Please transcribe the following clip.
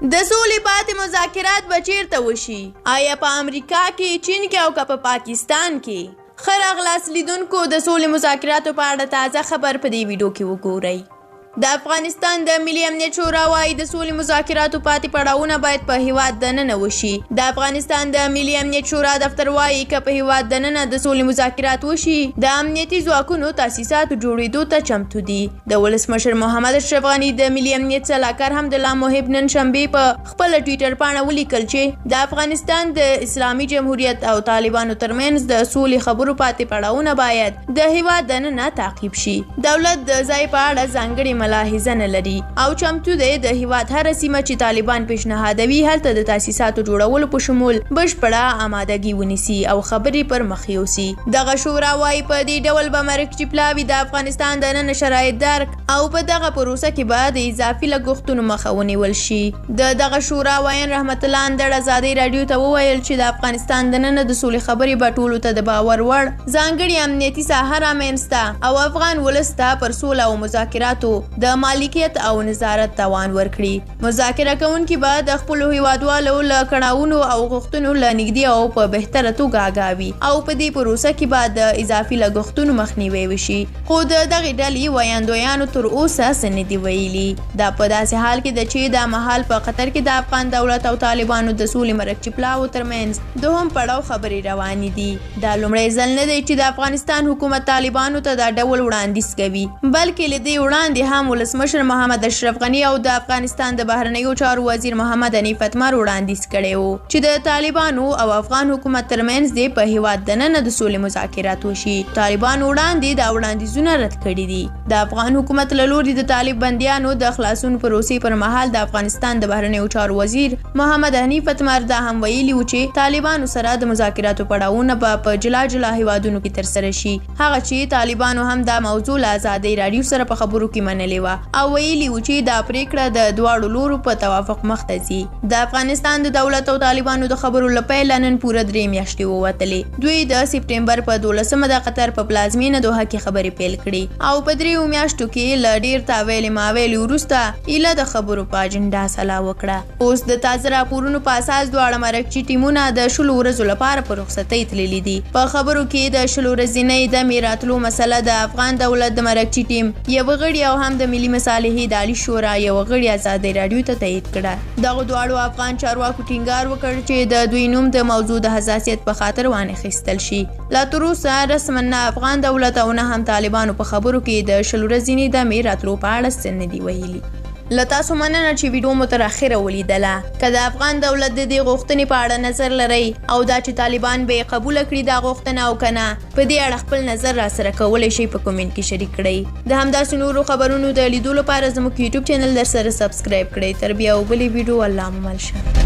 د سولې پاتې مذاکرات به چیرته وشي؟ آیا په امریکا کې، چین کې او که په پاکستان کې؟ ښه راغلاست لیدونکو، د سولې مذاکراتو په اړه تازه خبر په دې ویډیو کې وګورئ. د افغانستان د ملي امنیت شورا وايي د سولې مذاکراتو پاتې پړاوونه باید په هیواد دننه وشي. د افغانستان د ملي امنیت شورا دفتر وايي که په هیواد دننه د سولې مذاکرات وشي، د امنیتي ځواکونو تاسیساتو جوړېدو ته چمتو دي. د ولسمشر محمد اشرف غني د ملي امنیت سلاکار حمدالله محیب نن شنبې په خپله ټویټر پاڼه ولیکل چې د افغانستان د اسلامي جمهوریت او طالبانو ترمنځ د سولې خبرو پاتې پړاوونه باید د هیواد دننه تعقیب شي. دولت د ځای په اړه ځانګړې ملاحظه نه لري او چمتو دی د هیواد هره سیمه چې طالبان پیشنهادوي هلته د تاسیساتو جوړولو په شمول بشپړه آمادګي ونیسي او خبرې پر مخ یوسي. دغه شورا وايي په دې ډول به مرکزي پلاوي د افغانستان دننه شرایط درک او په دغه پروسه کې به د اضافي لګښتونو مخه ونیول شي. دغه شورا وایي رحمت الله اندړ ازادي راډیو ته وویل چې د افغانستان دننه د سولې خبرې به ټولو ته د باور وړ ځانګړې امنیتي ساحه رامنځته او افغان ولس ته پر سوله او مذاکراتو د مالکیت او نظارت توان ورکړي. مذاکره کوونکي به د خپلو هیوادوالو له کړاوونو او غوښتنو له نږدې او په بهتره توګه آګاه وي او په دې پروسه کې به د اضافي لګښتونو مخنیوی وشي. خو د دغې ډلې ویاندویانو تر اوسه څه نه دي ویلي. دا په داسې حال کې ده چې دا مهال په قطر کې د افغان دولت او طالبانو د سولې مرکزي پلاوو ترمنځ دوهم پړاو خبرې روانې دي. دا لومړی ځل نه دی چې د افغانستان حکومت طالبانو ته دا ډول وړاندیز کوي، بلکې له دې وړاندې هم ولسمشر محمد اشرف غني او د افغانستان د بهرنیو چارو وزیر محمد اتمر وړاندیز کړی و چې د طالبانو او افغان حکومت ترمنځ د په هیواد دننه د سولې مذاکرات وشي. طالبان وړاندې دا وړاندیزونه رد کړي دي. د افغان حکومت له لوري د طالب بندیانو د خلاصون پروسې پر مهال د افغانستان د بهرنیو چارو وزیر محمد اتمر دا هم ویلي و چې طالبانو سره د مذاکراتو پړاوونه به په جلا جلا هیوادونو کې ترسره شي. هغه چې طالبانو هم دا موضوع له ازادي راډیو سره په خبرو کې منلې و او ویلي و چې دا پریکړه د دواړو لورو په توافق مخته ځي. د افغانستان د دولت او طالبانو د خبرو له پیله نن پوره 3 میاشتې ووتلې. دوی د سپټمبر په 12مه د قطر په پلازمینه دوحه کې خبرې پیل کړې او په 3 میاشتو کې له ډیر تاویلې ماویلې وروسته ایله د خبرو په اجنډا سلا وکړه. اوس د تازه راپورونو په اساس دواړه مرکزي ټیمونه د 10 ورځو لپاره په رخصتۍ تللي دي. په خبرو کې د 10 ورځې د میراتلو مسله د افغان دولت د مرکزي ټیم یو غړي او هم د ملي مصالحې د عالي شورا یو غړي ازادي راډیو ته تایید کړه. دغه دواړو افغان چارواکو ټینګار وکړ چې د دوی نوم د موضوع د حساسیت په خاطر وانخیستل شي. لا تر اوسه رسما نه افغان دولت او نه هم طالبانو په خبرو کې د 10 ورځې د میراتلو په اړه څه نه دي ویلي. له تاسو مننه چې ویډیو مو تر اخره ولیدله. که د افغان دولت د دې غوښتنې په اړه نظر لرئ او دا چې طالبان به یې قبوله کړي دا غوښتنه او که نه، په دې اړه خپل نظر راسره کولی شئ په کومنټ کې شریک کړئ. د همداسې نورو خبرونو د لیدو لپاره زموږ یوټیوب چینل در سره سبسکرایب کړئ. تر بیا او بلې ویډیو الله مو مل شه.